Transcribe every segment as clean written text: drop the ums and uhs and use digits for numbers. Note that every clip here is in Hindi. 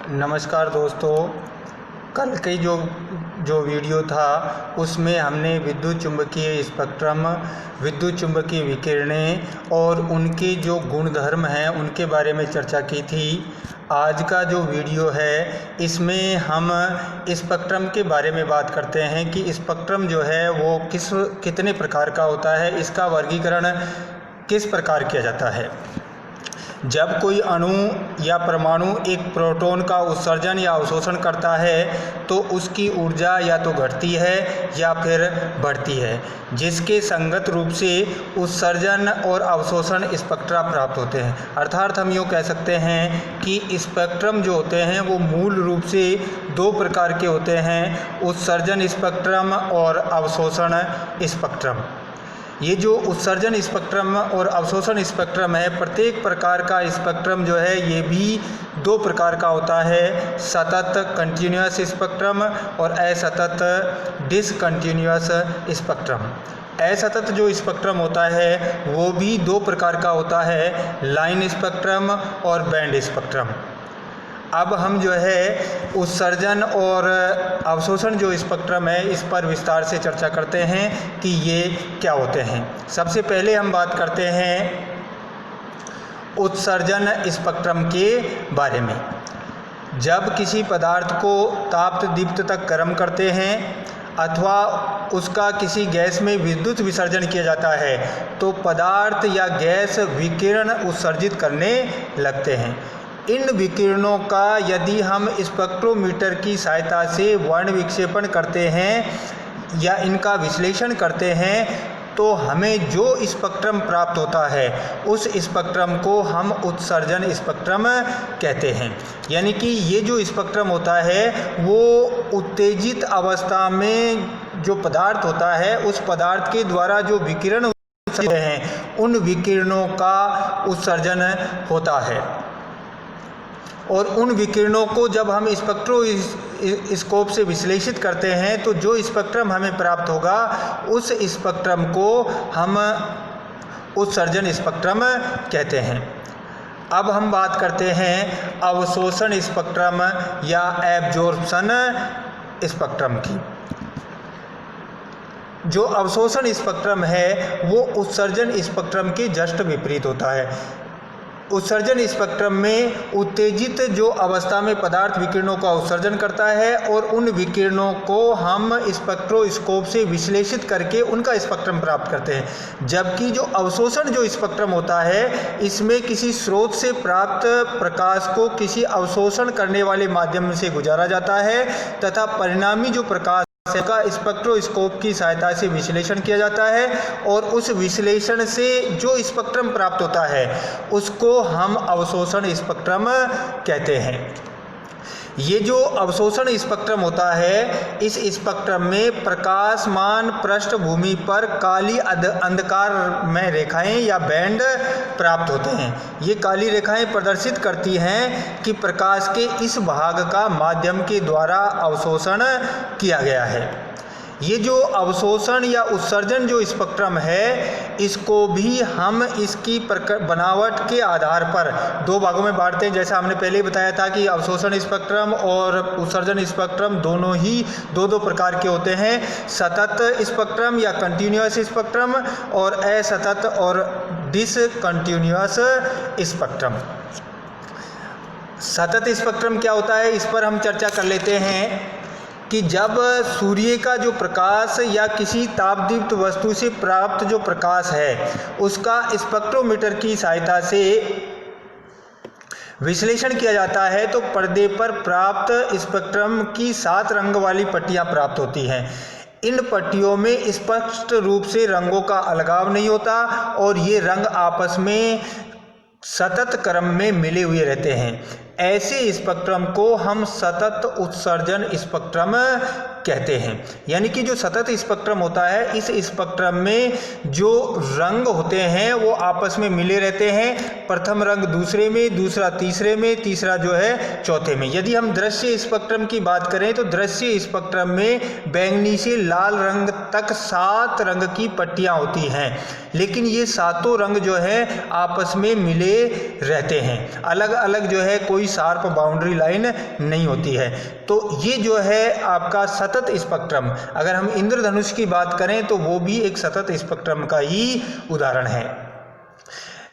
नमस्कार दोस्तों। कल की जो जो वीडियो था उसमें हमने विद्युत चुम्बकीय स्पेक्ट्रम, विद्युत चुम्बकीय विकिरणें और उनके जो गुणधर्म हैं उनके बारे में चर्चा की थी। आज का जो वीडियो है इसमें हम स्पेक्ट्रम के बारे में बात करते हैं कि स्पेक्ट्रम जो है वो कितने प्रकार का होता है, इसका वर्गीकरण किस प्रकार किया जाता है। जब कोई अणु या परमाणु एक प्रोटॉन का उत्सर्जन या अवशोषण करता है तो उसकी ऊर्जा या तो घटती है या फिर बढ़ती है, जिसके संगत रूप से उत्सर्जन और अवशोषण स्पेक्ट्रा प्राप्त होते हैं। अर्थात हम यूँ कह सकते हैं कि स्पेक्ट्रम जो होते हैं वो मूल रूप से दो प्रकार के होते हैं, उत्सर्जन स्पेक्ट्रम और अवशोषण स्पेक्ट्रम। ये जो उत्सर्जन स्पेक्ट्रम और अवशोषण स्पेक्ट्रम है, प्रत्येक प्रकार का स्पेक्ट्रम जो है ये भी दो प्रकार का होता है, सतत कंटिन्यूअस स्पेक्ट्रम और असतत डिसकंटिन्यूअस स्पेक्ट्रम। असतत जो स्पेक्ट्रम होता है वो भी दो प्रकार का होता है, लाइन स्पेक्ट्रम और बैंड स्पेक्ट्रम। अब हम जो है उत्सर्जन और अवशोषण जो स्पेक्ट्रम है इस पर विस्तार से चर्चा करते हैं कि ये क्या होते हैं। सबसे पहले हम बात करते हैं उत्सर्जन स्पेक्ट्रम के बारे में। जब किसी पदार्थ को ताप दीप्त तक गर्म करते हैं अथवा उसका किसी गैस में विद्युत विसर्जन किया जाता है तो पदार्थ या गैस विकिरण उत्सर्जित करने लगते हैं। इन विकिरणों का यदि हम स्पेक्ट्रोमीटर की सहायता से वर्ण विक्षेपण करते हैं या इनका विश्लेषण करते हैं तो हमें जो स्पेक्ट्रम प्राप्त होता है उस स्पेक्ट्रम को हम उत्सर्जन स्पेक्ट्रम कहते हैं। यानी कि ये जो स्पेक्ट्रम होता है वो उत्तेजित अवस्था में जो पदार्थ होता है उस पदार्थ के द्वारा जो विकिरण हैं उन विकिरणों का उत्सर्जन होता है। और उन विकिरणों को जब हम स्पेक्ट्रोस्कोप से विश्लेषित करते हैं तो जो स्पेक्ट्रम हमें प्राप्त होगा उस स्पेक्ट्रम को हम उत्सर्जन स्पेक्ट्रम कहते हैं। अब हम बात करते हैं अवशोषण स्पेक्ट्रम या एब्जॉर्प्शन स्पेक्ट्रम की। जो अवशोषण स्पेक्ट्रम है वो उत्सर्जन स्पेक्ट्रम के जस्ट विपरीत होता है। उत्सर्जन स्पेक्ट्रम में उत्तेजित जो अवस्था में पदार्थ विकिरणों का उत्सर्जन करता है और उन विकिरणों को हम स्पेक्ट्रोस्कोप से विश्लेषित करके उनका स्पेक्ट्रम प्राप्त करते हैं। जबकि जो अवशोषण जो स्पेक्ट्रम होता है इसमें किसी स्रोत से प्राप्त प्रकाश को किसी अवशोषण करने वाले माध्यम से गुजारा जाता है तथा परिणामी जो प्रकाश का स्पेक्ट्रोस्कोप की सहायता से विश्लेषण किया जाता है और उस विश्लेषण से जो स्पेक्ट्रम प्राप्त होता है उसको हम अवशोषण स्पेक्ट्रम कहते हैं। ये जो अवशोषण स्पेक्ट्रम होता है इस स्पेक्ट्रम में प्रकाशमान पृष्ठभूमि पर काली अंधकारमय रेखाएं या बैंड प्राप्त होते हैं। ये काली रेखाएं प्रदर्शित करती हैं कि प्रकाश के इस भाग का माध्यम के द्वारा अवशोषण किया गया है। ये जो अवशोषण या उत्सर्जन जो स्पेक्ट्रम है इसको भी हम इसकी बनावट के आधार पर दो भागों में बांटते हैं। जैसा हमने पहले बताया था कि अवशोषण स्पेक्ट्रम और उत्सर्जन स्पेक्ट्रम दोनों ही दो प्रकार के होते हैं, सतत स्पेक्ट्रम या कंटिन्यूअस स्पेक्ट्रम और असतत और डिसकंटिन्यूअस स्पेक्ट्रम। सतत स्पेक्ट्रम क्या होता है इस पर हम चर्चा कर लेते हैं कि जब सूर्य का जो प्रकाश या किसी तापदीप्त वस्तु से प्राप्त जो प्रकाश है उसका स्पेक्ट्रोमीटर की सहायता से विश्लेषण किया जाता है तो पर्दे पर प्राप्त स्पेक्ट्रम की 7 रंग वाली पट्टियां प्राप्त होती हैं। इन पट्टियों में स्पष्ट रूप से रंगों का अलगाव नहीं होता और ये रंग आपस में सतत क्रम में मिले हुए रहते हैं। ऐसे स्पेक्ट्रम को हम सतत उत्सर्जन स्पेक्ट्रम कहते हैं। यानी कि जो सतत स्पेक्ट्रम होता है, इस स्पेक्ट्रम में जो रंग होते हैं वो आपस में मिले रहते हैं। प्रथम रंग दूसरे में, दूसरा तीसरे में, तीसरा जो है चौथे में। यदि हम दृश्य स्पेक्ट्रम की बात करें तो दृश्य स्पेक्ट्रम में बैंगनी से लाल रंग तक 7 रंग की पट्टियां होती हैं, लेकिन ये सातों रंग जो है आपस में मिले रहते हैं, अलग अलग जो है कोई शार्प बाउंड्री लाइन नहीं होती है। तो ये जो है आपका सतत स्पेक्ट्रम, अगर हम इंद्रधनुष की बात करें तो वो भी एक सतत स्पेक्ट्रम का ही उदाहरण है।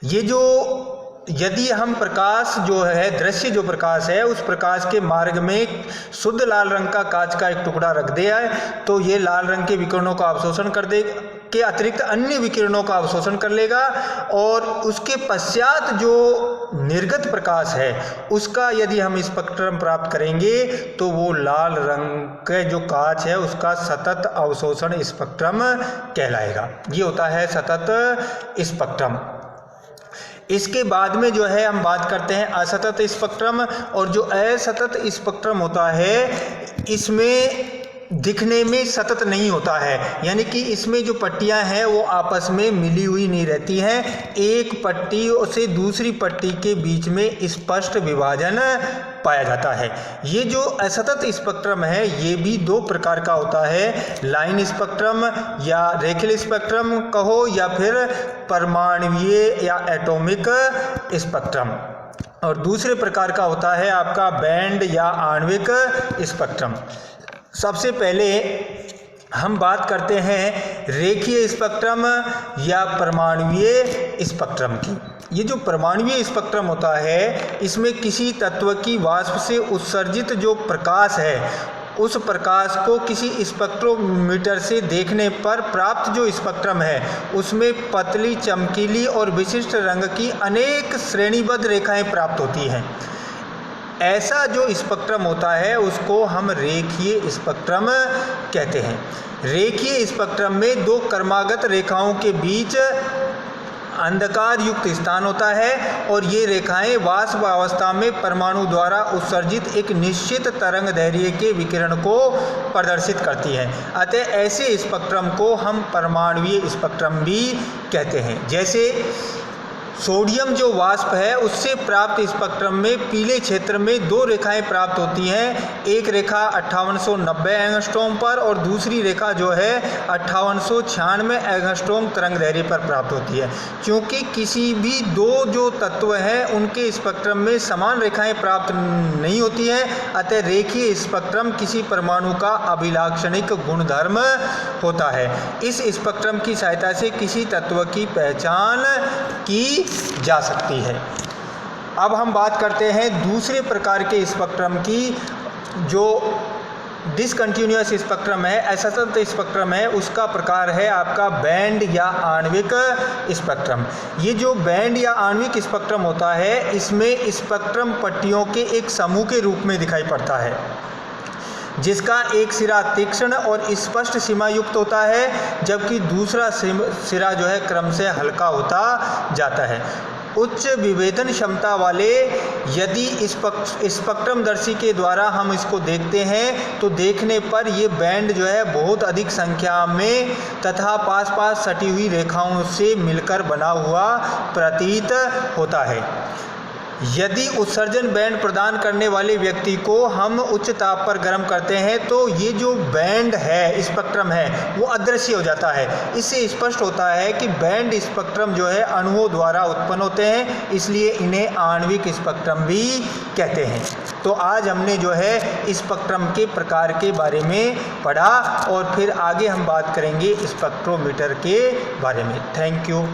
ये जो यदि हम प्रकाश जो है, दृश्य जो प्रकाश है, उस प्रकाश के मार्ग में शुद्ध लाल रंग का कांच का एक टुकड़ा रख दिया है तो ये लाल रंग के विकिरणों का अवशोषण कर दे के अतिरिक्त अन्य विकिरणों का अवशोषण कर लेगा, और उसके पश्चात जो निर्गत प्रकाश है उसका यदि हम स्पेक्ट्रम प्राप्त करेंगे तो वो लाल रंग के जो कांच है उसका सतत अवशोषण स्पेक्ट्रम कहलाएगा। ये होता है सतत स्पेक्ट्रम। इसके बाद में जो है हम बात करते हैं असतत स्पेक्ट्रम, और जो असतत स्पेक्ट्रम होता है इसमें दिखने में सतत नहीं होता है, यानी कि इसमें जो पट्टियां हैं वो आपस में मिली हुई नहीं रहती हैं, एक पट्टी से दूसरी पट्टी के बीच में स्पष्ट विभाजन पाया जाता है। ये जो असतत स्पेक्ट्रम है ये भी 2 प्रकार का होता है, लाइन स्पेक्ट्रम या रेखीय स्पेक्ट्रम कहो, या फिर परमाणुीय या एटॉमिक स्पेक्ट्रम, और दूसरे प्रकार का होता है आपका बैंड या आणविक स्पेक्ट्रम। सबसे पहले हम बात करते हैं रेखीय स्पेक्ट्रम या परमाणुीय स्पेक्ट्रम की। ये जो परमाणुीय स्पेक्ट्रम होता है इसमें किसी तत्व की वाष्प से उत्सर्जित जो प्रकाश है उस प्रकाश को किसी स्पेक्ट्रोमीटर से देखने पर प्राप्त जो स्पेक्ट्रम है उसमें पतली, चमकीली और विशिष्ट रंग की अनेक श्रेणीबद्ध रेखाएं प्राप्त होती हैं। ऐसा जो स्पेक्ट्रम होता है उसको हम रेखीय स्पेक्ट्रम कहते हैं। रेखीय स्पेक्ट्रम में 2 क्रमागत रेखाओं के बीच अंधकार युक्त स्थान होता है, और ये रेखाएं वाष्प अवस्था में परमाणु द्वारा उत्सर्जित एक निश्चित तरंग दैर्घ्य के विकिरण को प्रदर्शित करती हैं। अतः ऐसे स्पेक्ट्रम को हम परमाणुीय स्पेक्ट्रम भी कहते हैं। जैसे सोडियम जो वाष्प है उससे प्राप्त स्पेक्ट्रम में पीले क्षेत्र में 2 रेखाएं प्राप्त होती हैं, एक रेखा 5890 एंगस्ट्रॉम पर और दूसरी रेखा जो है 5896 एंगस्ट्रॉम तरंग दैर्घ्य पर प्राप्त होती है। क्योंकि किसी भी 2 जो तत्व हैं उनके स्पेक्ट्रम में समान रेखाएं प्राप्त नहीं होती हैं, अतः रेखीय स्पेक्ट्रम किसी परमाणु का अभिलाक्षणिक गुणधर्म होता है। इस स्पेक्ट्रम की सहायता से किसी तत्व की पहचान की जा सकती है। अब हम बात करते हैं दूसरे प्रकार के स्पेक्ट्रम की, जो डिसकंटिन्यूअस स्पेक्ट्रम है, असतत स्पेक्ट्रम है। उसका प्रकार है आपका बैंड या आणविक स्पेक्ट्रम। ये जो बैंड या आणविक स्पेक्ट्रम होता है इसमें स्पेक्ट्रम पट्टियों के एक समूह के रूप में दिखाई पड़ता है, जिसका एक सिरा तीक्ष्ण और स्पष्ट सीमा युक्त होता है, जबकि दूसरा सिरा जो है क्रमशः हल्का होता जाता है। उच्च विभेदन क्षमता वाले यदि स्पेक्ट्रमदर्शी के द्वारा हम इसको देखते हैं तो देखने पर ये बैंड जो है बहुत अधिक संख्या में तथा पास पास सटी हुई रेखाओं से मिलकर बना हुआ प्रतीत होता है। यदि उत्सर्जन बैंड प्रदान करने वाले व्यक्ति को हम उच्च ताप पर गर्म करते हैं तो ये जो बैंड है, स्पेक्ट्रम है, वो अदृश्य हो जाता है। इससे स्पष्ट होता है कि बैंड स्पेक्ट्रम जो है अणुओं द्वारा उत्पन्न होते हैं, इसलिए इन्हें आणविक स्पेक्ट्रम भी कहते हैं। तो आज हमने जो है स्पेक्ट्रम के प्रकार के बारे में पढ़ा, और फिर आगे हम बात करेंगे स्पेक्ट्रोमीटर के बारे में। Thank you.